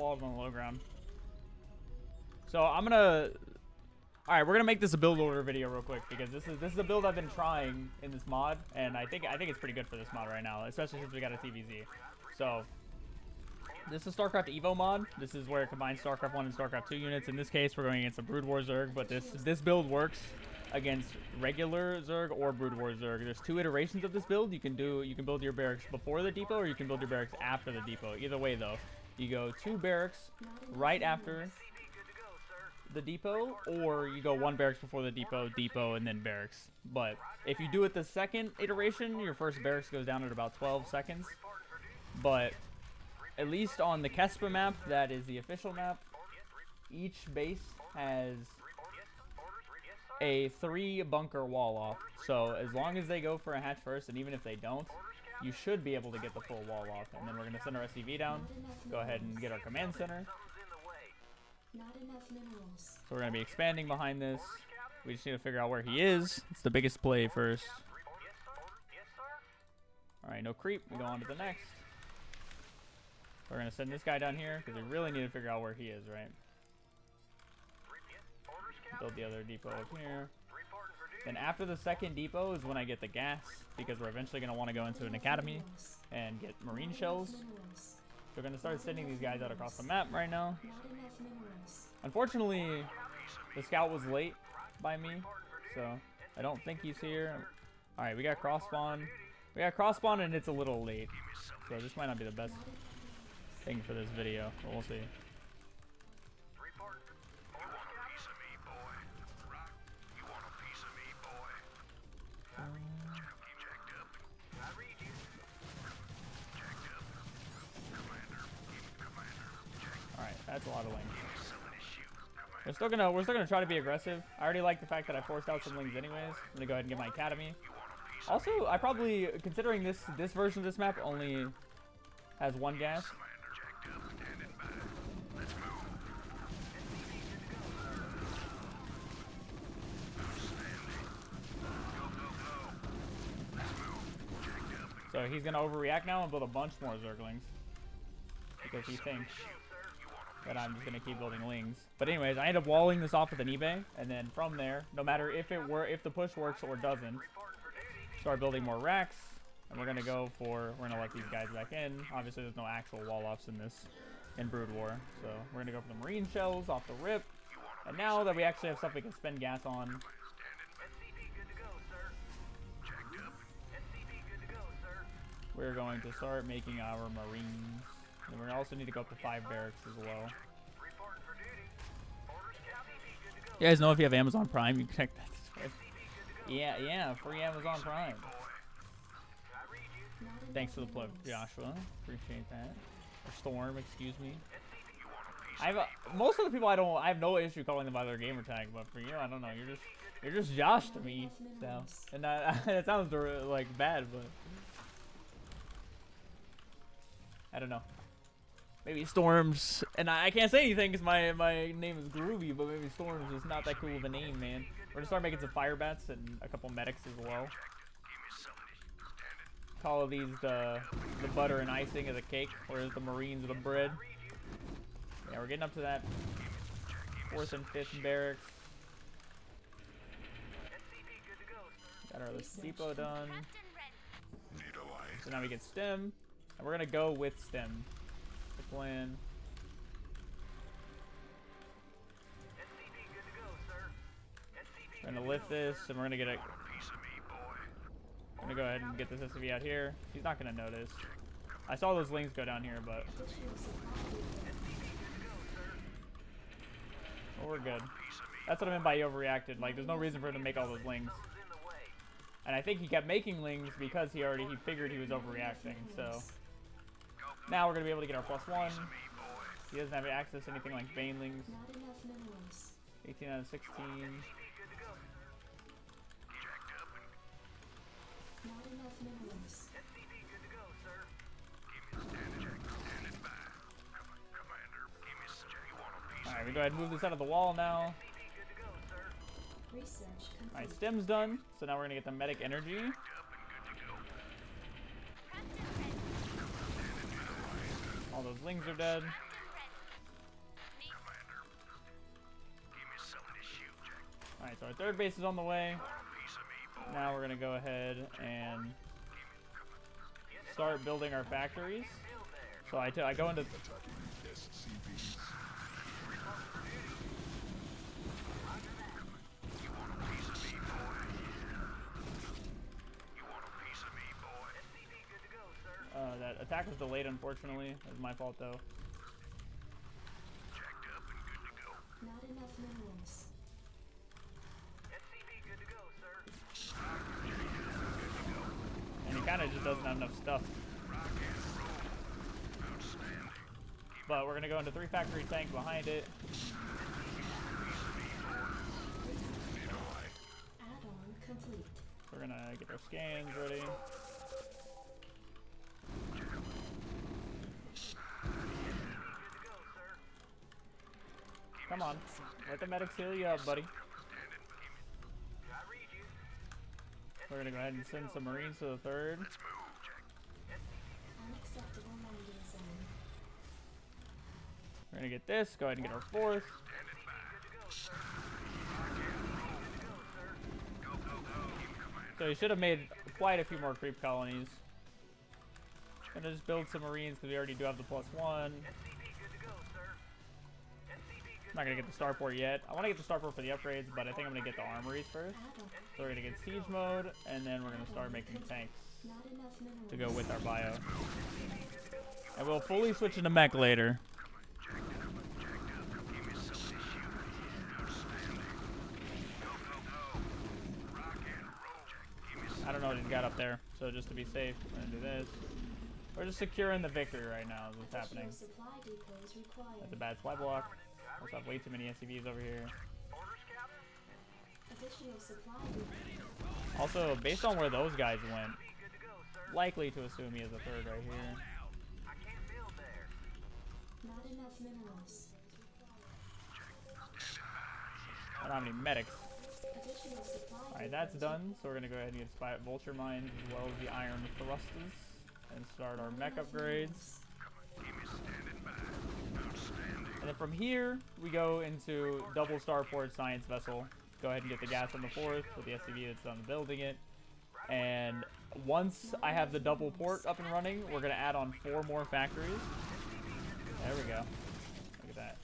walled on the low ground. So I'm gonna. All right, we're gonna make this a build order video real quick because this is a build I've been trying in this mod, and I think it's pretty good for this mod right now, especially since we got a TVZ. So this is StarCraft Evo mod. This is where it combines StarCraft 1 and StarCraft 2 units. In this case, we're going against a Brood War Zerg, but this build works against regular Zerg or Brood War Zerg. There's 2 iterations of this build. You can build your barracks before the depot, or you can build your barracks after the depot. Either way, though, you go 2 barracks right after the depot, or you go 1 barracks before the depot, and then barracks. But if you do it the second iteration, your first barracks goes down at about 12 seconds. But at least on the Kespa map, that is the official map, each base has a 3 bunker wall off. So as long as they go for a hatch first, and even if they don't, you should be able to get the full wall off. And then we're going to send our SCV down, go ahead and get our command center. So we're going to be expanding behind this. We just need to figure out where he is. It's the biggest play first. Alright, no creep. We go on to the next. We're going to send this guy down here because we really need to figure out where he is, right? Build the other depot up here. Then after the second depot is when I get the gas, because we're eventually going to want to go into an academy and get marine shells. We're going to start sending these guys out across the map right now. Unfortunately, the scout was late by me, so I don't think he's here. Alright, we got cross spawn. We got cross spawn and it's a little late. So this might not be the best thing for this video, but we'll see. Alright, that's a lot of lings. We're still gonna try to be aggressive. I already like the fact that I forced out some lings anyways. I'm gonna go ahead and get my academy. Also, I probably, considering this version of this map only has 1 gas. So he's gonna overreact now and build a bunch more Zerglings because he thinks that I'm just gonna keep building lings. But anyways, I end up walling this off with an eBay, and then from there, no matter if the push works or doesn't, start building more racks, and we're gonna let these guys back in. Obviously, there's no actual wall offs in Brood War, so we're gonna go for the marine shells off the rip. And now that we actually have stuff we can spend gas on, we're going to start making our marines. And we also need to go up to 5 barracks as well. You guys know if you have Amazon Prime, you can check that. Yeah, free Amazon Prime. Thanks for the plug, Joshua. Appreciate that. Or Storm, excuse me. Most of the people I have no issue calling them by their gamer tag, but for you, I don't know. You're just Josh to me. So, and that sounds like bad, but I don't know. Maybe Storms, and I can't say anything because my name is Groovy, but maybe Storms is not that cool of a name, man. We're gonna start making some fire bats and a couple medics as well. Call these the butter and icing of the cake, whereas the marines are the bread. Yeah, we're getting up to that 4th and 5th barracks. Got our depot done. So now we get stem, and we're gonna go with stem. The plan. We're gonna lift this, and we're gonna get a. I'm gonna go ahead and get this SCV out here. He's not gonna notice. I saw those lings go down here, but well, we're good. That's what I meant by he overreacted. Like, there's no reason for him to make all those lings. And I think he kept making lings because he figured he was overreacting. So now we're gonna be able to get our +1. He doesn't have access to anything like banelings. 18 out of 16. Alright, we go ahead and move this out of the wall now. Alright, stem's done. So now we're gonna get the medic energy. All those lings are dead. Alright, so our third base is on the way. Now we're gonna go ahead and start building our factories. So I go into... that attack was delayed, unfortunately. That was my fault, though. Not enough minerals. SCV good to go, sir. And he kind of just doesn't have enough stuff. But we're gonna go into 3 factory tank behind it. Add-on complete. We're gonna get our scans ready. Come on, let the medics heal you up, buddy. We're gonna go ahead and send some Marines to the 3rd. Unacceptable landing zone. We're gonna get this, go ahead and get our 4th. So he should have made quite a few more creep colonies. Gonna just build some Marines because we already do have the +1. I'm not gonna get the starport yet. I want to get the starport for the upgrades, but I think I'm gonna get the armories first. So we're gonna get siege mode, and then we're gonna start making tanks to go with our bio. And we'll fully switch into mech later. I don't know what he's got up there, so just to be safe, we're gonna do this. We're just securing the victory right now is what's happening. That's a bad supply block. I also have way too many SCVs over here. Also, based on where those guys went, likely to assume he has a 3rd right here. Not enough minerals. I don't have any medics. Alright, that's done. So we're going to go ahead and get vulture mines as well as the iron thrusters and start our mech upgrades. And then from here, we go into double starport science vessel. Go ahead and get the gas on the 4th with the SCV that's done building it. And once I have the double port up and running, we're going to add on 4 more factories. There we go. Look at that.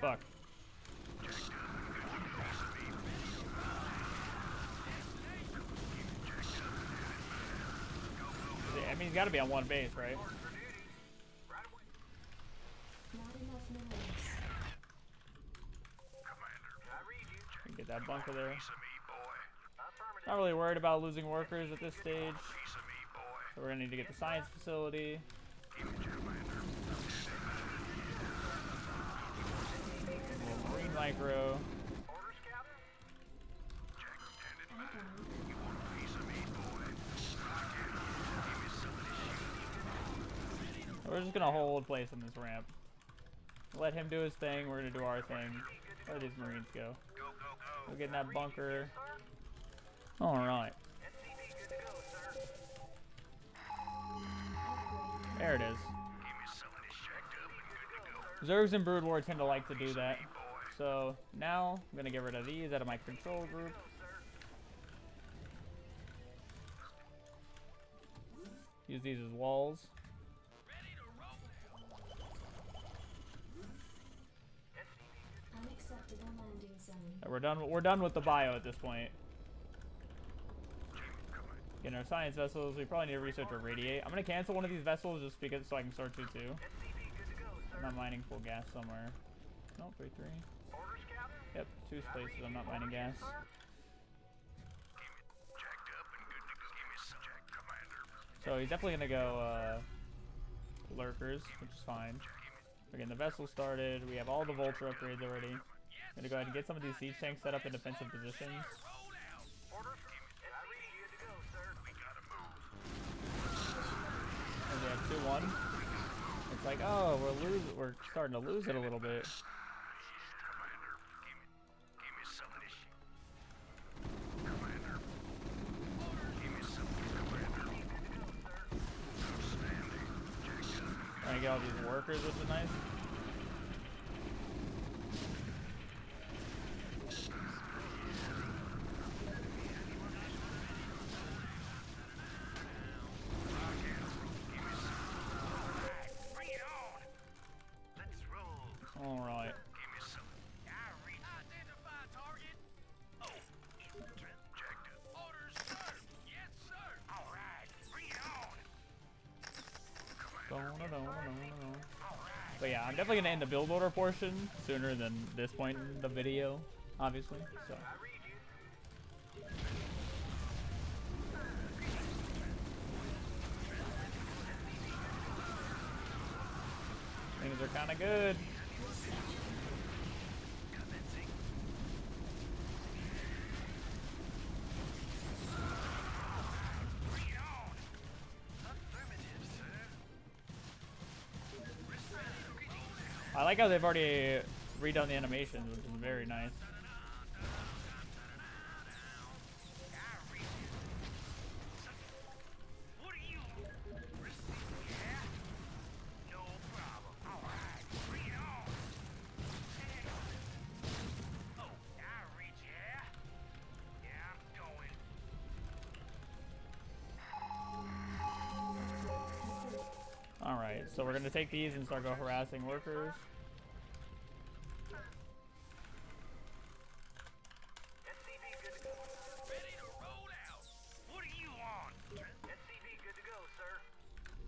Fuck. I mean, he's got to be on 1 base, right? Get that bunker there. Not really worried about losing workers at this stage. So we're gonna need to get the science facility. Marine micro. We're just gonna hold place on this ramp. Let him do his thing. We're gonna do our thing. Where these Marines go? We're getting that bunker. All right. There it is. Zergs and Brood War tend to like to do that. So now I'm gonna get rid of these out of my control group. Use these as walls. Unacceptable landing zone. We're done with the bio at this point. Getting our science vessels. We probably need to research our radiate. I'm gonna cancel one of these vessels just because so I can start 2-2. I'm not mining full gas somewhere. No, 3-3. Yep, 2 places. I'm not mining gas. So he's definitely gonna go lurkers, which is fine. We're getting the vessel started. We have all the vulture upgrades already. Gonna go ahead and get some of these siege tanks set up in defensive positions. And we have 2-1. It's like, oh, we're starting to lose it a little bit. Trying to get all these workers, which is nice. All right. But yeah, I'm definitely gonna end the build order portion sooner than this point in the video, obviously. So. Things are kind of good. I like how they've already redone the animations, which is very nice. Alright, so we're gonna take these and start go harassing workers.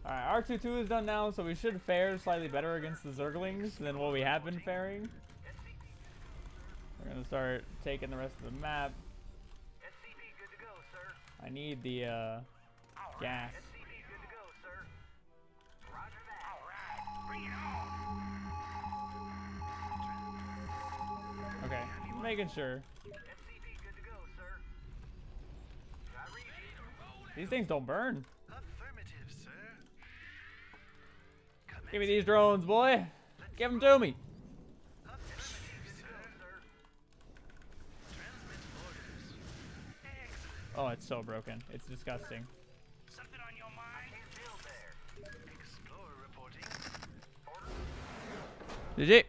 Alright, R22 is done now, so we should fare slightly better against the Zerglings than what we have been faring. We're gonna start taking the rest of the map. I need the gas. Okay, making sure. These things don't burn. Give me these drones, boy. Give them to me. Oh, it's so broken. It's disgusting. Something on your mind? Explorer reporting. GG.